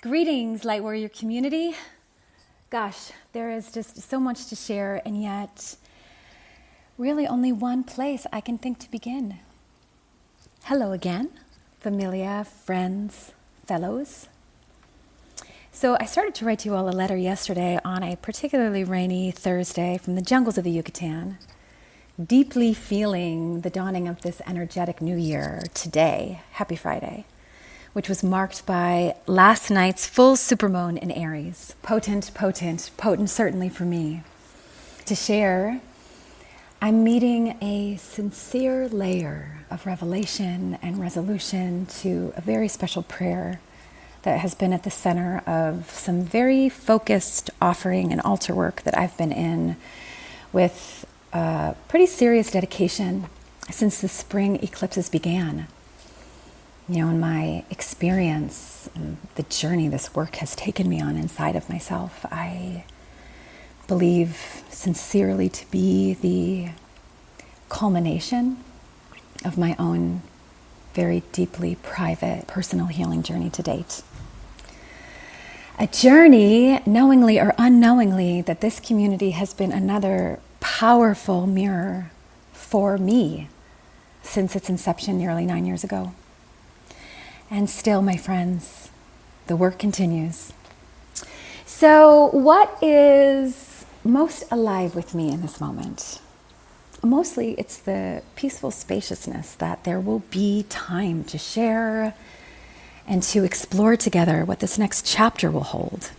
Greetings, Lightwarrior community. Gosh, there is just so much to share, and yet really only one place I can think to begin. Hello again, familia, friends, fellows. So I started to write to you all a letter yesterday on a particularly rainy Thursday from the jungles of the Yucatan, deeply feeling the dawning of this energetic new year today, Happy Friday, which was marked by last night's full supermoon in Aries. Potent certainly for me. To share, I'm meeting a sincere layer of revelation and resolution to a very special prayer that has been at the center of some very focused offering and altar work that I've been in with a pretty serious dedication since the spring eclipses began. You know, in my experience and the journey this work has taken me on inside of myself, I believe sincerely to be the culmination of my own very deeply private personal healing journey to date. A journey, knowingly or unknowingly, that this community has been another powerful mirror for me since its inception nearly 9 years ago. And still, my friends, the work continues. So what is most alive with me in this moment? Mostly it's the peaceful spaciousness that there will be time to share and to explore together what this next chapter will hold.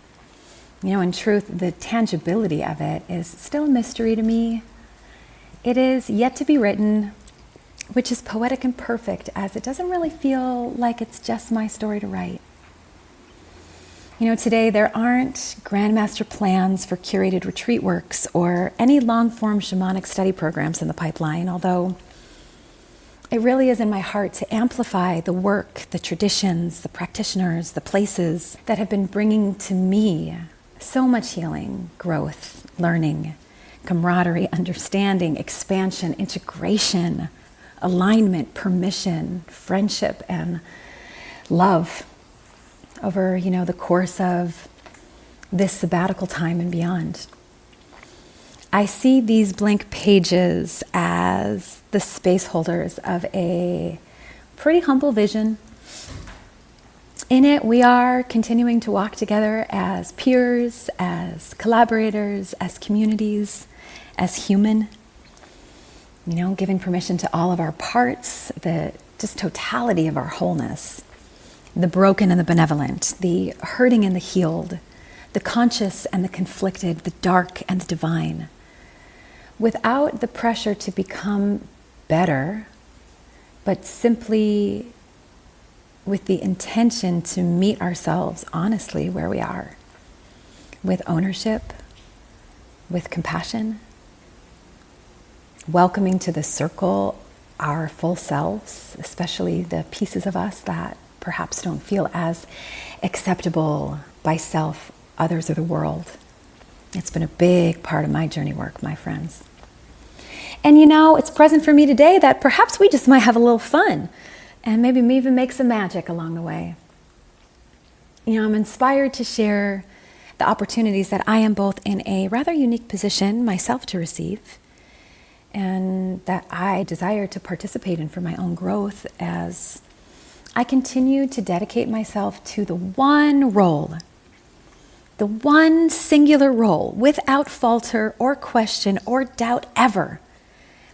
You know, in truth, the tangibility of it is still a mystery to me. It is yet to be written, which is poetic and perfect, as it doesn't really feel like it's just my story to write. You know, today there aren't grandmaster plans for curated retreat works or any long-form shamanic study programs in the pipeline, although it really is in my heart to amplify the work, the traditions, the practitioners, the places that have been bringing to me so much healing, growth, learning, camaraderie, understanding, expansion, integration, alignment, permission, friendship, and love over, the course of this sabbatical time and beyond. I see these blank pages as the space holders of a pretty humble vision. In it, we are continuing to walk together as peers, as collaborators, as communities, as human. Giving permission to all of our parts, the just totality of our wholeness, the broken and the benevolent, the hurting and the healed, the conscious and the conflicted, the dark and the divine, without the pressure to become better, but simply with the intention to meet ourselves honestly where we are, with ownership, with compassion, welcoming to the circle our full selves, especially the pieces of us that perhaps don't feel as acceptable by self, others, or the world. It's been a big part of my journey work, my friends. And it's present for me today that perhaps we just might have a little fun and maybe even make some magic along the way. I'm inspired to share the opportunities that I am both in a rather unique position myself to receive, and that I desire to participate in for my own growth as I continue to dedicate myself to the one role, the one singular role, without falter or question or doubt ever,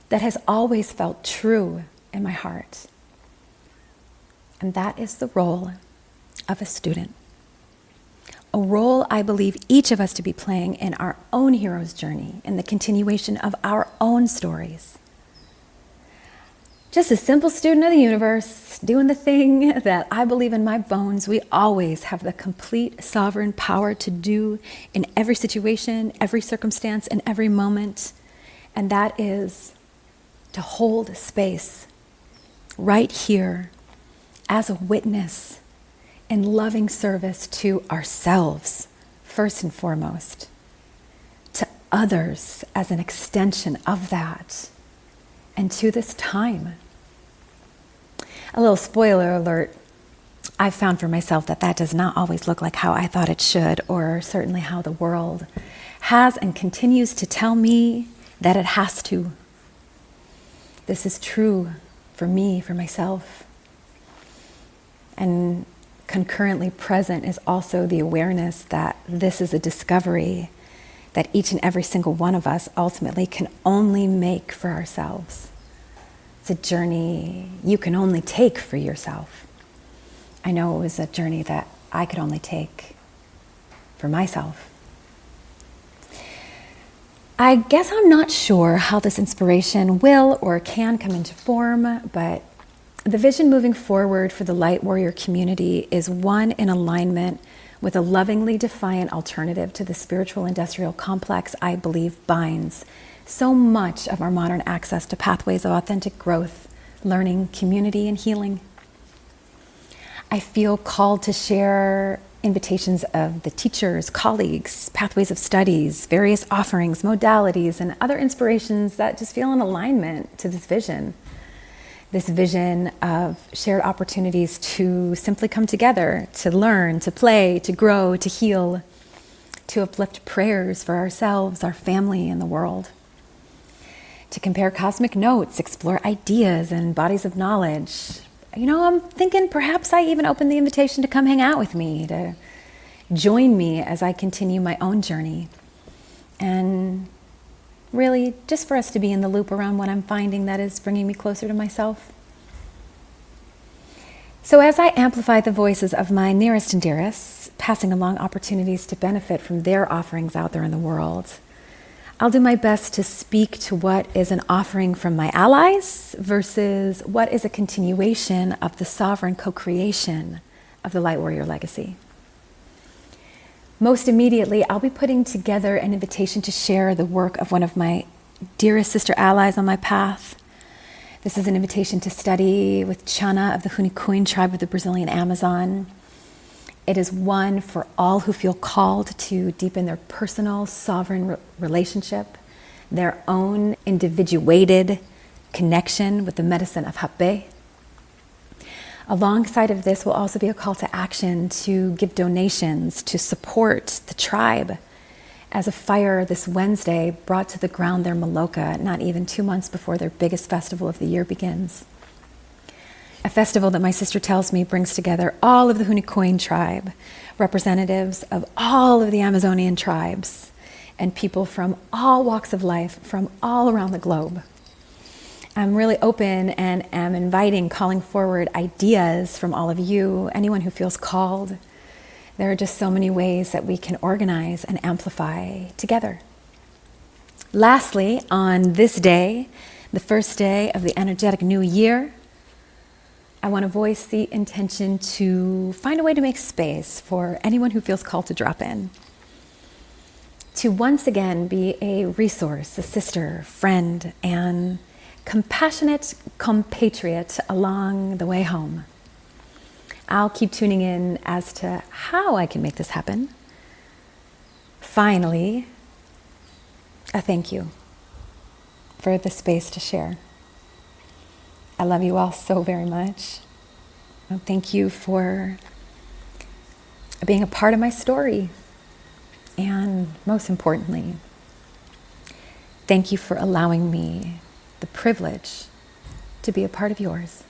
that has always felt true in my heart. And that is the role of a student. A role I believe each of us to be playing in our own hero's journey, in the continuation of our own stories. Just a simple student of the universe, doing the thing that I believe in my bones we always have the complete sovereign power to do in every situation, every circumstance, and every moment. And that is to hold space right here as a witness in loving service to ourselves, first and foremost, to others as an extension of that, and to this time. A little spoiler alert, I've found for myself that that does not always look like how I thought it should, or certainly how the world has and continues to tell me that it has to. This is true for me, for myself. And concurrently present is also the awareness that this is a discovery that each and every single one of us ultimately can only make for ourselves. It's a journey you can only take for yourself. I know it was a journey that I could only take for myself. I guess I'm not sure how this inspiration will or can come into form, but the vision moving forward for the Lightwarrior community is one in alignment with a lovingly defiant alternative to the spiritual industrial complex I believe binds so much of our modern access to pathways of authentic growth, learning, community, and healing. I feel called to share invitations of the teachers, colleagues, pathways of studies, various offerings, modalities, and other inspirations that just feel in alignment to this vision. This vision of shared opportunities to simply come together, to learn, to play, to grow, to heal, to uplift prayers for ourselves, our family, and the world. To compare cosmic notes, explore ideas and bodies of knowledge. I'm thinking perhaps I even open the invitation to come hang out with me, to join me as I continue my own journey. And really, just for us to be in the loop around what I'm finding that is bringing me closer to myself. So as I amplify the voices of my nearest and dearest, passing along opportunities to benefit from their offerings out there in the world, I'll do my best to speak to what is an offering from my allies versus what is a continuation of the sovereign co-creation of the Lightwarrior legacy. Most immediately, I'll be putting together an invitation to share the work of one of my dearest sister allies on my path. This is an invitation to study with Chana of the Hunikuin tribe of the Brazilian Amazon. It is one for all who feel called to deepen their personal sovereign relationship, their own individuated connection with the medicine of Hape. Alongside of this will also be a call to action to give donations to support the tribe as a fire this Wednesday brought to the ground their Maloka not even 2 months before their biggest festival of the year begins. A festival that my sister tells me brings together all of the Hunikuin tribe, representatives of all of the Amazonian tribes, and people from all walks of life from all around the globe. I'm really open and am inviting, calling forward ideas from all of you, anyone who feels called. There are just so many ways that we can organize and amplify together. Lastly, on this day, the first day of the energetic new year, I want to voice the intention to find a way to make space for anyone who feels called to drop in. To once again be a resource, a sister, friend, and compassionate compatriot along the way home. I'll keep tuning in as to how I can make this happen. Finally, a thank you for the space to share. I love you all so very much. Thank you for being a part of my story. And most importantly, thank you for allowing me the privilege to be a part of yours.